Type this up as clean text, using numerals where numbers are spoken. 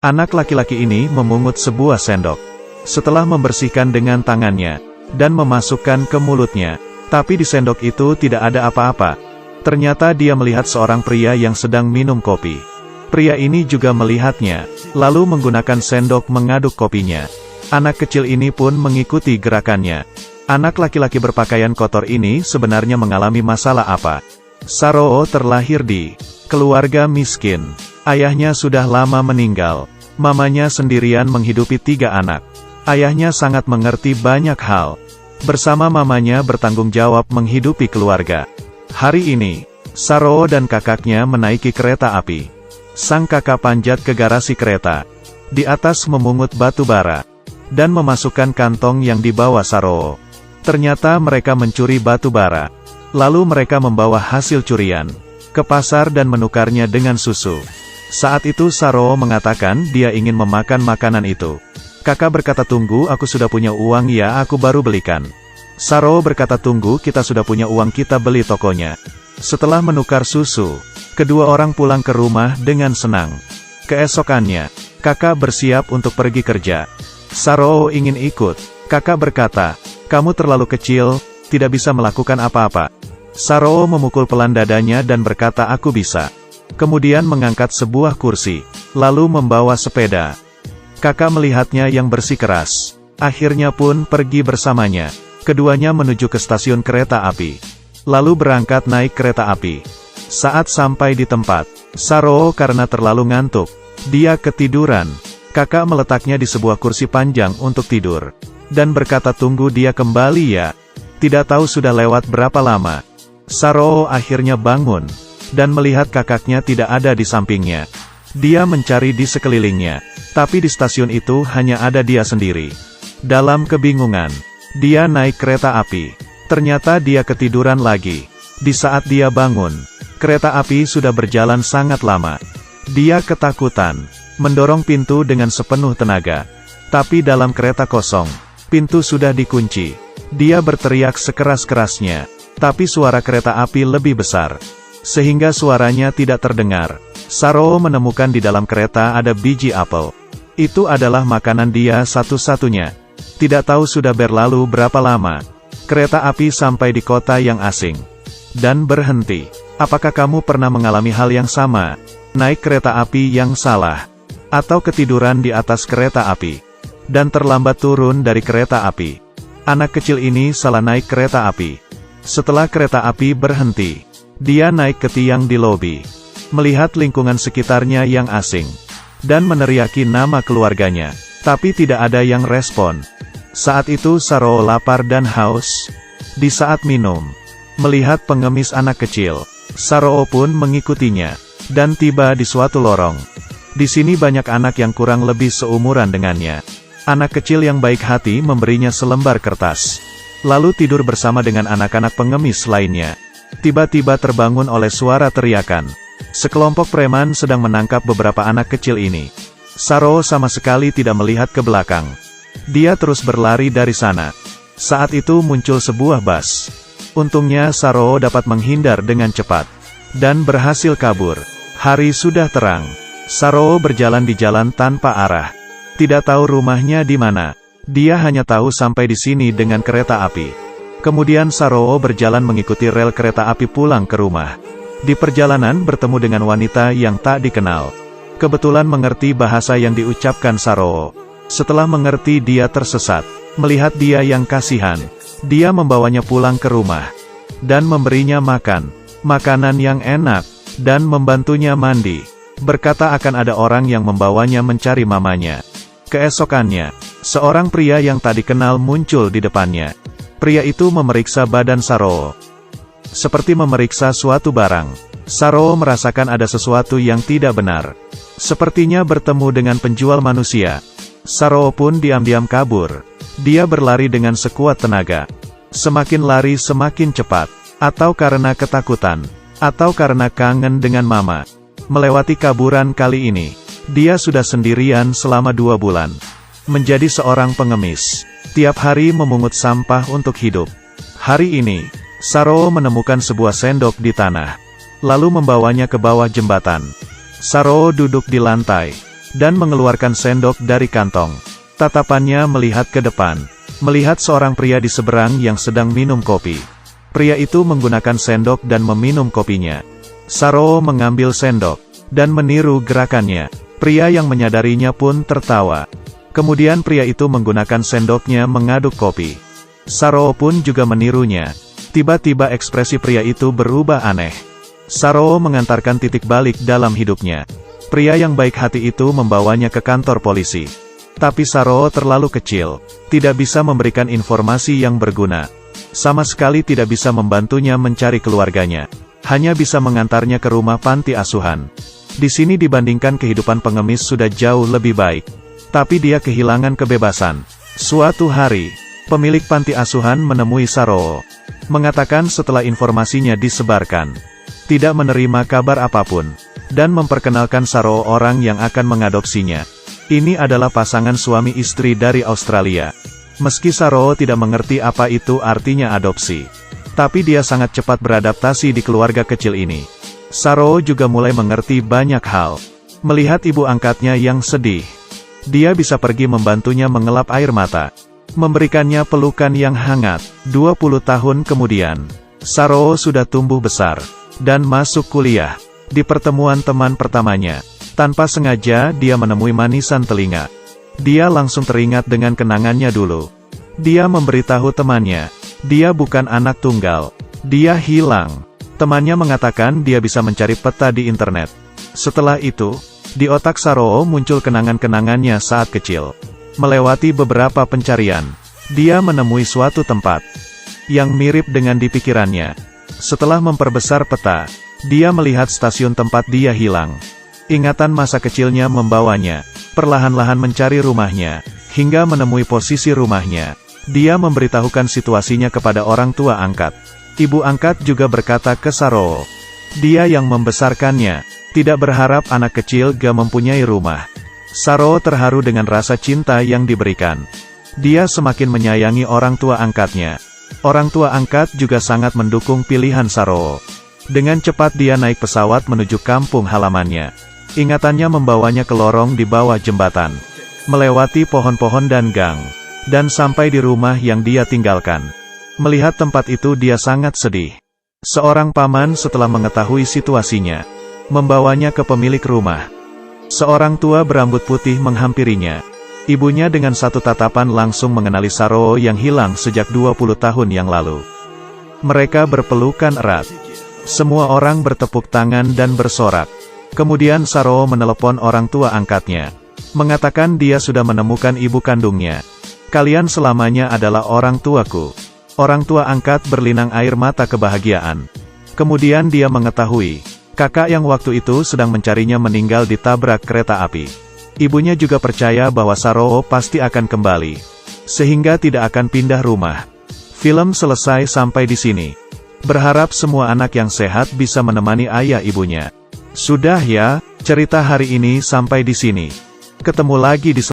Anak laki-laki ini memungut sebuah sendok. Setelah membersihkan dengan tangannya, dan memasukkan ke mulutnya. Tapi di sendok itu tidak ada apa-apa. Ternyata dia melihat seorang pria yang sedang minum kopi. Pria ini juga melihatnya, lalu menggunakan sendok mengaduk kopinya. Anak kecil ini pun mengikuti gerakannya. Anak laki-laki berpakaian kotor ini sebenarnya mengalami masalah apa? Saroo terlahir di keluarga miskin. Ayahnya sudah lama meninggal. Mamanya sendirian menghidupi 3 anak. Ayahnya sangat mengerti banyak hal. Bersama mamanya bertanggung jawab menghidupi keluarga. Hari ini, Saroo dan kakaknya menaiki kereta api. Sang kakak panjat ke garasi kereta. Di atas memungut batu bara. Dan memasukkan kantong yang dibawa Saroo. Ternyata mereka mencuri batu bara. Lalu mereka membawa hasil curian ke pasar dan menukarnya dengan susu. Saat itu Saroo mengatakan dia ingin memakan makanan itu. Kakak berkata, tunggu, aku sudah punya uang ya, aku baru belikan. Saroo berkata, tunggu, kita sudah punya uang, kita beli tokonya. Setelah menukar susu, kedua orang pulang ke rumah dengan senang. Keesokannya, kakak bersiap untuk pergi kerja. Saroo ingin ikut. Kakak berkata, kamu terlalu kecil, tidak bisa melakukan apa-apa. Saroo memukul pelan dadanya dan berkata, aku bisa. Kemudian mengangkat sebuah kursi, lalu membawa sepeda. Kakak melihatnya yang bersikeras. Akhirnya pun pergi bersamanya. Keduanya menuju ke stasiun kereta api. Lalu berangkat naik kereta api. Saat sampai di tempat, Saroo karena terlalu ngantuk, dia ketiduran. Kakak meletaknya di sebuah kursi panjang untuk tidur. Dan berkata, tunggu, dia kembali ya. Tidak tahu sudah lewat berapa lama. Saroo akhirnya bangun. Dan melihat kakaknya tidak ada di sampingnya. Dia mencari di sekelilingnya. Tapi di stasiun itu hanya ada dia sendiri. Dalam kebingungan, dia naik kereta api. Ternyata dia ketiduran lagi. Di saat dia bangun, kereta api sudah berjalan sangat lama. Dia ketakutan, mendorong pintu dengan sepenuh tenaga. Tapi dalam kereta kosong, pintu sudah dikunci. Dia berteriak sekeras-kerasnya. Tapi suara kereta api lebih besar. Sehingga suaranya tidak terdengar. Saroo menemukan di dalam kereta ada biji apel. Itu adalah makanan dia satu-satunya. Tidak tahu sudah berlalu berapa lama. Kereta api sampai di kota yang asing. Dan berhenti. Apakah kamu pernah mengalami hal yang sama? Naik kereta api yang salah. Atau ketiduran di atas kereta api. Dan terlambat turun dari kereta api. Anak kecil ini salah naik kereta api. Setelah kereta api berhenti, dia naik ke tiang di lobi. Melihat lingkungan sekitarnya yang asing. Dan meneriaki nama keluarganya. Tapi tidak ada yang respon. Saat itu Saroo lapar dan haus. Di saat minum, melihat pengemis anak kecil, Saroo pun mengikutinya. Dan tiba di suatu lorong. Di sini banyak anak yang kurang lebih seumuran dengannya. Anak kecil yang baik hati memberinya selembar kertas. Lalu tidur bersama dengan anak-anak pengemis lainnya. Tiba-tiba terbangun oleh suara teriakan. Sekelompok preman sedang menangkap beberapa anak kecil ini. Saroo sama sekali tidak melihat ke belakang. Dia terus berlari dari sana. Saat itu muncul sebuah bus. Untungnya Saroo dapat menghindar dengan cepat. Dan berhasil kabur. Hari sudah terang. Saroo berjalan di jalan tanpa arah. Tidak tahu rumahnya di mana. Dia hanya tahu sampai di sini dengan kereta api. Kemudian Saroo berjalan mengikuti rel kereta api pulang ke rumah. Di perjalanan bertemu dengan wanita yang tak dikenal. Kebetulan mengerti bahasa yang diucapkan Saroo. Setelah mengerti dia tersesat. Melihat dia yang kasihan. Dia membawanya pulang ke rumah. Dan memberinya makan. Makanan yang enak. Dan membantunya mandi. Berkata akan ada orang yang membawanya mencari mamanya. Keesokannya, seorang pria yang tak dikenal muncul di depannya. Pria itu memeriksa badan Saroo. Seperti memeriksa suatu barang. Saroo merasakan ada sesuatu yang tidak benar. Sepertinya bertemu dengan penjual manusia. Saroo pun diam-diam kabur. Dia berlari dengan sekuat tenaga. Semakin lari semakin cepat. Atau karena ketakutan. Atau karena kangen dengan mama. Melewati kaburan kali ini. Dia sudah sendirian selama 2 bulan. Menjadi seorang pengemis. Tiap hari memungut sampah untuk hidup. Hari ini, Saroo menemukan sebuah sendok di tanah. Lalu membawanya ke bawah jembatan. Saroo duduk di lantai. dan mengeluarkan sendok dari kantong. Tatapannya melihat ke depan, melihat seorang pria di seberang yang sedang minum kopi. Pria itu menggunakan sendok dan meminum kopinya. Saroo mengambil sendok, dan meniru gerakannya. Pria yang menyadarinya pun tertawa. Kemudian pria itu menggunakan sendoknya mengaduk kopi. Saroo pun juga menirunya. Tiba-tiba ekspresi pria itu berubah aneh. Saroo mengantarkan titik balik dalam hidupnya. Pria yang baik hati itu membawanya ke kantor polisi. Tapi Saroo terlalu kecil, tidak bisa memberikan informasi yang berguna. Sama sekali tidak bisa membantunya mencari keluarganya. Hanya bisa mengantarnya ke rumah panti asuhan. Di sini dibandingkan kehidupan pengemis sudah jauh lebih baik. Tapi dia kehilangan kebebasan. Suatu hari, pemilik panti asuhan menemui Saroo. Mengatakan setelah informasinya disebarkan, tidak menerima kabar apapun, dan memperkenalkan Saroo orang yang akan mengadopsinya. Ini adalah pasangan suami istri dari Australia. Meski Saroo tidak mengerti apa itu artinya adopsi, tapi dia sangat cepat beradaptasi di keluarga kecil ini. Saroo juga mulai mengerti banyak hal. Melihat ibu angkatnya yang sedih, dia bisa pergi membantunya mengelap air mata, memberikannya pelukan yang hangat. 20 tahun kemudian, Saroo sudah tumbuh besar, dan masuk kuliah. Di pertemuan teman pertamanya, tanpa sengaja dia menemui manisan telinga. Dia langsung teringat dengan kenangannya dulu. Dia memberitahu temannya, dia bukan anak tunggal. Dia hilang. Temannya mengatakan dia bisa mencari peta di internet. Setelah itu, di otak Saroo muncul kenangan-kenangannya saat kecil. Melewati beberapa pencarian, dia menemui suatu tempat yang mirip dengan di pikirannya. Setelah memperbesar peta, dia melihat stasiun tempat dia hilang. Ingatan masa kecilnya membawanya, perlahan-lahan mencari rumahnya, hingga menemui posisi rumahnya. Dia memberitahukan situasinya kepada orang tua angkat. Ibu angkat juga berkata ke Saroo, dia yang membesarkannya, tidak berharap anak kecil gak mempunyai rumah. Saroo terharu dengan rasa cinta yang diberikan. Dia semakin menyayangi orang tua angkatnya. Orang tua angkat juga sangat mendukung pilihan Saroo. Dengan cepat dia naik pesawat menuju kampung halamannya. Ingatannya membawanya ke lorong di bawah jembatan, melewati pohon-pohon dan gang, dan sampai di rumah yang dia tinggalkan. Melihat tempat itu dia sangat sedih. Seorang paman setelah mengetahui situasinya, membawanya ke pemilik rumah. Seorang tua berambut putih menghampirinya. Ibunya dengan satu tatapan langsung mengenali Saroo yang hilang sejak 20 tahun yang lalu. Mereka berpelukan erat. Semua orang bertepuk tangan dan bersorak. Kemudian Saroo menelepon orang tua angkatnya, mengatakan dia sudah menemukan ibu kandungnya. Kalian selamanya adalah orang tuaku. Orang tua angkat berlinang air mata kebahagiaan. Kemudian dia mengetahui, kakak yang waktu itu sedang mencarinya meninggal ditabrak kereta api. Ibunya juga percaya bahwa Saroo pasti akan kembali, sehingga tidak akan pindah rumah. Film selesai sampai di sini. Berharap semua anak yang sehat bisa menemani ayah ibunya. Sudah ya, cerita hari ini sampai di sini. Ketemu lagi di